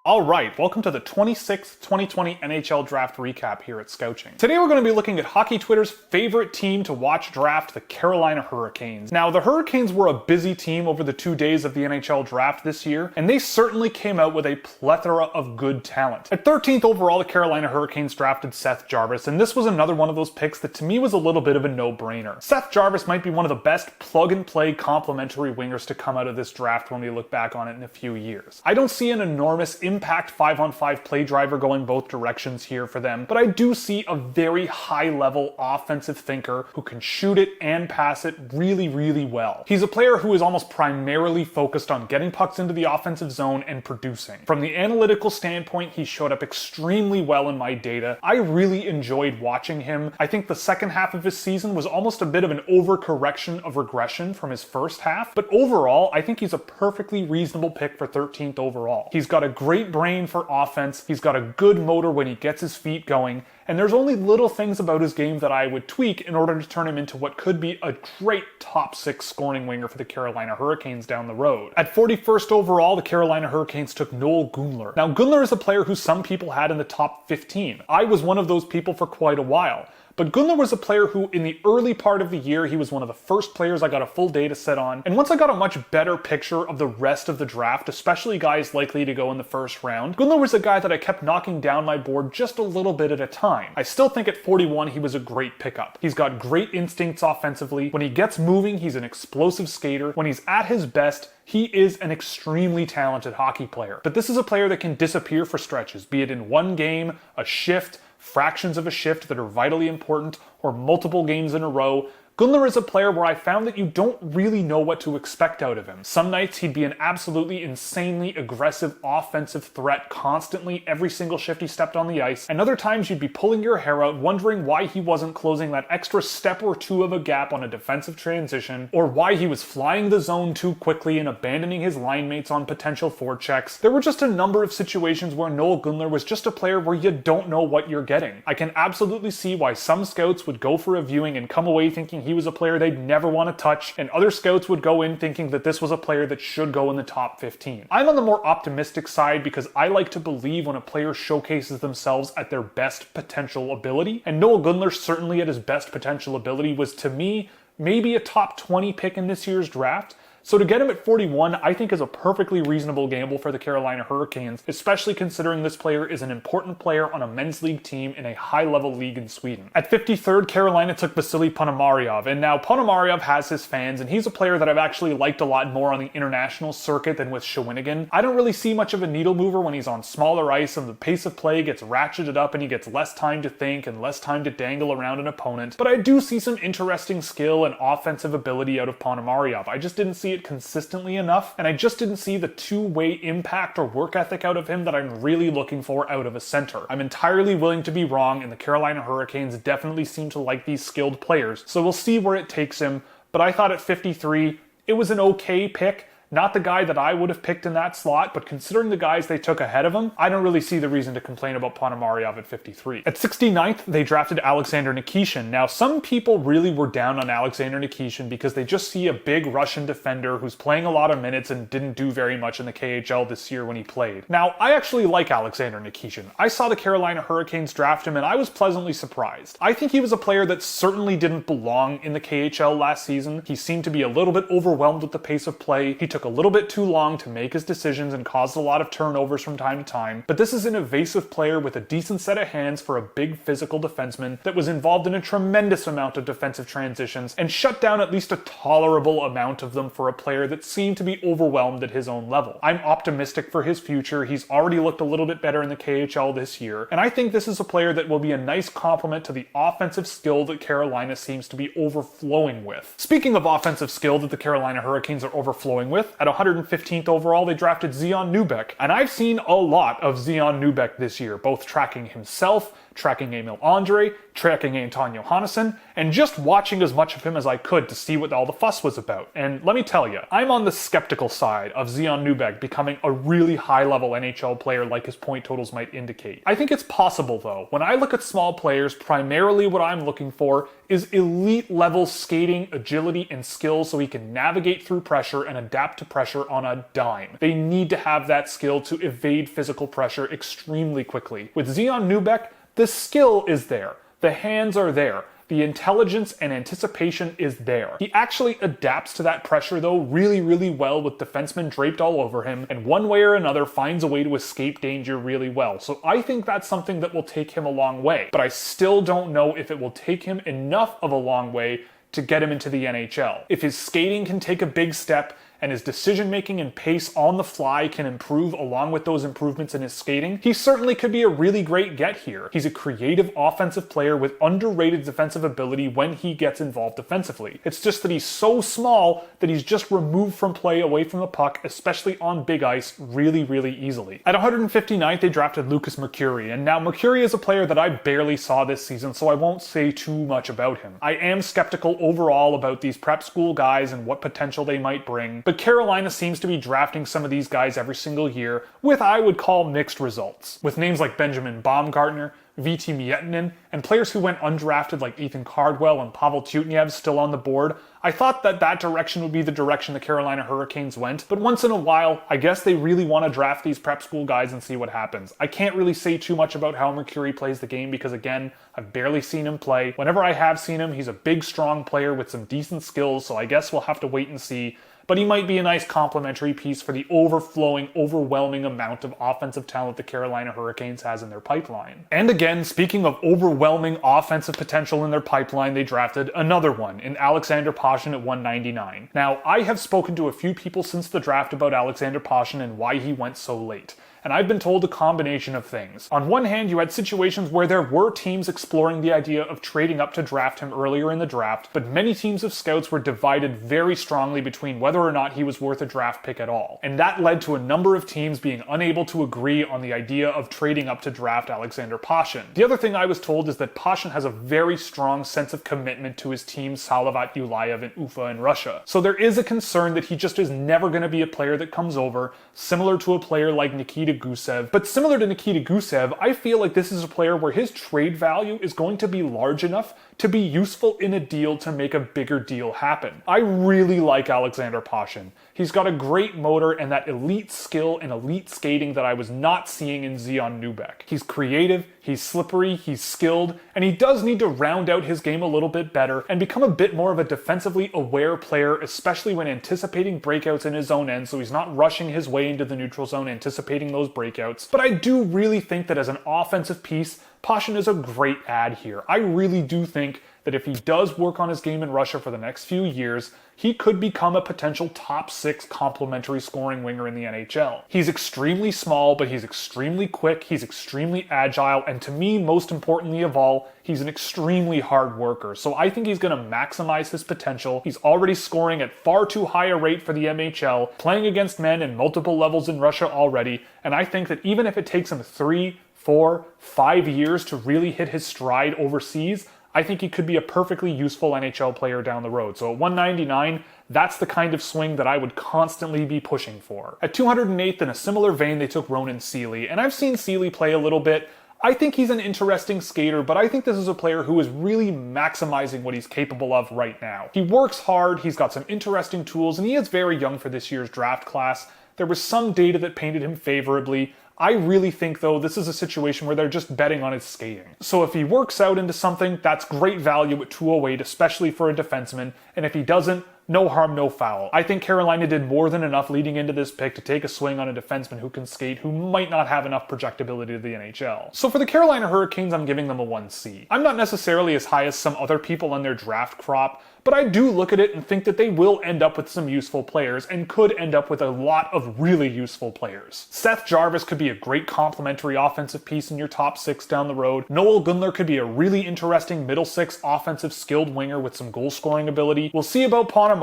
Alright, welcome to the 26th 2020 NHL Draft recap here at Scouching. Today we're going to be looking at hockey Twitter's favorite team to watch draft, the Carolina Hurricanes. Now, the Hurricanes were a busy team over the 2 days of the NHL Draft this year, and they certainly came out with a plethora of good talent. At 13th overall, the Carolina Hurricanes drafted Seth Jarvis, and this was another one of those picks that to me was a little bit of a no-brainer. Seth Jarvis might be one of the best plug-and-play complementary wingers to come out of this draft when we look back on it in a few years. I don't see an enormous impact 5-on-5 play driver going both directions here for them, but I do see a very high-level offensive thinker who can shoot it and pass it really, really well. He's a player who is almost primarily focused on getting pucks into the offensive zone and producing. From the analytical standpoint, he showed up extremely well in my data. I really enjoyed watching him. I think the second half of his season was almost a bit of an overcorrection of regression from his first half, but overall, I think he's a perfectly reasonable pick for 13th overall. He's got a great brain for offense, he's got a good motor when he gets his feet going, and there's only little things about his game that I would tweak in order to turn him into what could be a great top 6 scoring winger for the Carolina Hurricanes down the road. At 41st overall, the Carolina Hurricanes took Noel Gunler. Now, Gunler is a player who some people had in the top 15. I was one of those people for quite a while. But Gunnar was a player who, in the early part of the year, he was one of the first players I got a full data set on. And once I got a much better picture of the rest of the draft, especially guys likely to go in the first round, Gunnar was a guy that I kept knocking down my board just a little bit at a time. I still think at 41, he was a great pickup. He's got great instincts offensively. When he gets moving, he's an explosive skater. When he's at his best, he is an extremely talented hockey player. But this is a player that can disappear for stretches, be it in one game, a shift, fractions of a shift that are vitally important, or multiple games in a row. Gunnar is a player where I found that you don't really know what to expect out of him. Some nights he'd be an absolutely insanely aggressive offensive threat constantly every single shift he stepped on the ice, and other times you'd be pulling your hair out wondering why he wasn't closing that extra step or two of a gap on a defensive transition, or why he was flying the zone too quickly and abandoning his line mates on potential forechecks. There were just a number of situations where Noel Gunnar was just a player where you don't know what you're getting. I can absolutely see why some scouts would go for a viewing and come away thinking he was a player they'd never want to touch, and other scouts would go in thinking that this was a player that should go in the top 15. I'm on the more optimistic side because I like to believe when a player showcases themselves at their best potential ability, and Noel Gunnar certainly at his best potential ability was, to me, maybe a top 20 pick in this year's draft. So to get him at 41, I think is a perfectly reasonable gamble for the Carolina Hurricanes, especially considering this player is an important player on a men's league team in a high-level league in Sweden. At 53rd, Carolina took Vasily Ponomaryov, and now Ponomaryov has his fans, and he's a player that I've actually liked a lot more on the international circuit than with Shawinigan. I don't really see much of a needle mover when he's on smaller ice and the pace of play gets ratcheted up and he gets less time to think and less time to dangle around an opponent, but I do see some interesting skill and offensive ability out of Ponomaryov. I just didn't see it consistently enough, and I just didn't see the two-way impact or work ethic out of him that I'm really looking for out of a center. I'm entirely willing to be wrong, and the Carolina Hurricanes definitely seem to like these skilled players, so we'll see where it takes him, but I thought at 53, it was an okay pick. Not the guy that I would have picked in that slot, but considering the guys they took ahead of him, I don't really see the reason to complain about Ponomaryov at 53. At 69th, they drafted Alexander Nyquist. Now, some people really were down on Alexander Nyquist because they just see a big Russian defender who's playing a lot of minutes and didn't do very much in the KHL this year when he played. Now, I actually like Alexander Nyquist. I saw the Carolina Hurricanes draft him and I was pleasantly surprised. I think he was a player that certainly didn't belong in the KHL last season. He seemed to be a little bit overwhelmed with the pace of play. He took a little bit too long to make his decisions and caused a lot of turnovers from time to time, but this is an evasive player with a decent set of hands for a big physical defenseman that was involved in a tremendous amount of defensive transitions and shut down at least a tolerable amount of them for a player that seemed to be overwhelmed at his own level. I'm optimistic for his future. He's already looked a little bit better in the KHL this year, and I think this is a player that will be a nice complement to the offensive skill that Carolina seems to be overflowing with. Speaking of offensive skill that the Carolina Hurricanes are overflowing with, at 115th overall, they drafted Zane Nubeck. And I've seen a lot of Zane Nubeck this year, both tracking himself, tracking Emil Andre, tracking Anton Johannesson, and just watching as much of him as I could to see what all the fuss was about. And let me tell you, I'm on the skeptical side of Zane Nubeck becoming a really high-level NHL player like his point totals might indicate. I think it's possible though. When I look at small players, primarily what I'm looking for is elite-level skating, agility, and skill so he can navigate through pressure and adapt to pressure on a dime. They need to have that skill to evade physical pressure extremely quickly. With Zane Nubeck, the skill is there. The hands are there. The intelligence and anticipation is there. He actually adapts to that pressure though really, really well with defensemen draped all over him, and one way or another finds a way to escape danger really well. So I think that's something that will take him a long way, but I still don't know if it will take him enough of a long way to get him into the NHL. If his skating can take a big step, and his decision-making and pace on the fly can improve along with those improvements in his skating, he certainly could be a really great get here. He's a creative offensive player with underrated defensive ability when he gets involved defensively. It's just that he's so small that he's just removed from play away from the puck, especially on big ice, really, really easily. At 159th, they drafted Lucas Mercury, and now Mercury is a player that I barely saw this season, so I won't say too much about him. I am skeptical overall about these prep school guys and what potential they might bring, but Carolina seems to be drafting some of these guys every single year with, I would call, mixed results. With names like Benjamin Baumgartner, VT Miettinen, and players who went undrafted like Ethan Cardwell and Pavel Tutniev still on the board, I thought that direction would be the direction the Carolina Hurricanes went, but once in a while, I guess they really want to draft these prep school guys and see what happens. I can't really say too much about how Mercury plays the game because, again, I've barely seen him play. Whenever I have seen him, he's a big, strong player with some decent skills, so I guess we'll have to wait and see. But he might be a nice complementary piece for the overwhelming amount of offensive talent the Carolina Hurricanes has in their pipeline. And again, speaking of overwhelming offensive potential in their pipeline, they drafted another one in Alexander Pashin at 199. Now, I have spoken to a few people since the draft about Alexander Pashin and why he went so late. And I've been told a combination of things. On one hand, you had situations where there were teams exploring the idea of trading up to draft him earlier in the draft, but many teams of scouts were divided very strongly between whether or not he was worth a draft pick at all. And that led to a number of teams being unable to agree on the idea of trading up to draft Alexander Pashin. The other thing I was told is that Pashin has a very strong sense of commitment to his team Salavat Yuliyev and Ufa in Russia. So there is a concern that he just is never going to be a player that comes over, similar to a player like Nikita Gusev. But similar to Nikita Gusev, I feel like this is a player where his trade value is going to be large enough to be useful in a deal to make a bigger deal happen. I really like Alexander Pashin. He's got a great motor and that elite skill and elite skating that I was not seeing in Zane Nubeck. He's creative, he's slippery, he's skilled, and he does need to round out his game a little bit better and become a bit more of a defensively aware player, especially when anticipating breakouts in his own end, so he's not rushing his way into the neutral zone anticipating those breakouts. But I do really think that as an offensive piece, Pashin is a great add here. I really do think that if he does work on his game in Russia for the next few years, he could become a potential top 6 complementary scoring winger in the NHL. He's extremely small, but he's extremely quick, he's extremely agile, and to me, most importantly of all, he's an extremely hard worker. So I think he's going to maximize his potential. He's already scoring at far too high a rate for the NHL, playing against men in multiple levels in Russia already, and I think that even if it takes him 3, 4, 5 years to really hit his stride overseas, I think he could be a perfectly useful NHL player down the road. So at 199, that's the kind of swing that I would constantly be pushing for. At 208th, in a similar vein, they took Ronan Seely, and I've seen Seely play a little bit. I think he's an interesting skater, but I think this is a player who is really maximizing what he's capable of right now. He works hard, he's got some interesting tools, and he is very young for this year's draft class. There was some data that painted him favorably. I really think, though, this is a situation where they're just betting on his skating. So if he works out into something, that's great value at 208, especially for a defenseman, and if he doesn't, no harm, no foul. I think Carolina did more than enough leading into this pick to take a swing on a defenseman who can skate, who might not have enough projectability to the NHL. So for the Carolina Hurricanes, I'm giving them a 1C. I'm not necessarily as high as some other people on their draft crop, but I do look at it and think that they will end up with some useful players and could end up with a lot of really useful players. Seth Jarvis could be a great complementary offensive piece in your top 6 down the road. Noel Gunler could be a really interesting middle 6 offensive skilled winger with some goal scoring ability. We'll see about Panarin.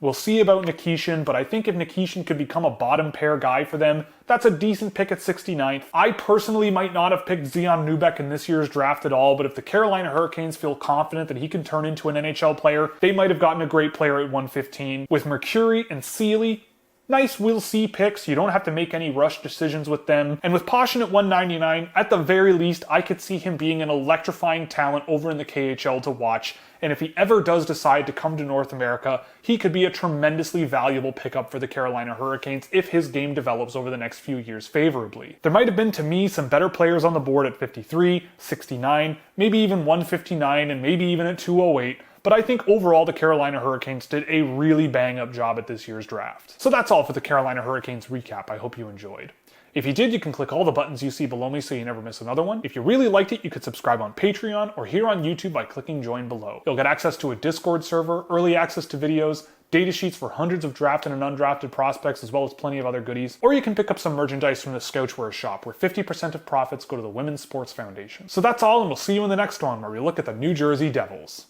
We'll see about Nyquist, but I think if Nyquist could become a bottom pair guy for them, that's a decent pick at 69th. I personally might not have picked Zane Nubeck in this year's draft at all, but if the Carolina Hurricanes feel confident that he can turn into an NHL player, they might have gotten a great player at 115. With Mercury and Seely, nice we'll see picks. You don't have to make any rush decisions with them. And with Pashin at 199, at the very least, I could see him being an electrifying talent over in the KHL to watch. And if he ever does decide to come to North America, he could be a tremendously valuable pickup for the Carolina Hurricanes if his game develops over the next few years favorably. There might have been, to me, some better players on the board at 53, 69, maybe even 159, and maybe even at 208. But I think overall the Carolina Hurricanes did a really bang-up job at this year's draft. So that's all for the Carolina Hurricanes recap. I hope you enjoyed. If you did, you can click all the buttons you see below me so you never miss another one. If you really liked it, you could subscribe on Patreon or here on YouTube by clicking join below. You'll get access to a Discord server, early access to videos, data sheets for hundreds of drafted and undrafted prospects, as well as plenty of other goodies. Or you can pick up some merchandise from the Scouchwear shop, where 50% of profits go to the Women's Sports Foundation. So that's all, and we'll see you in the next one, where we look at the New Jersey Devils.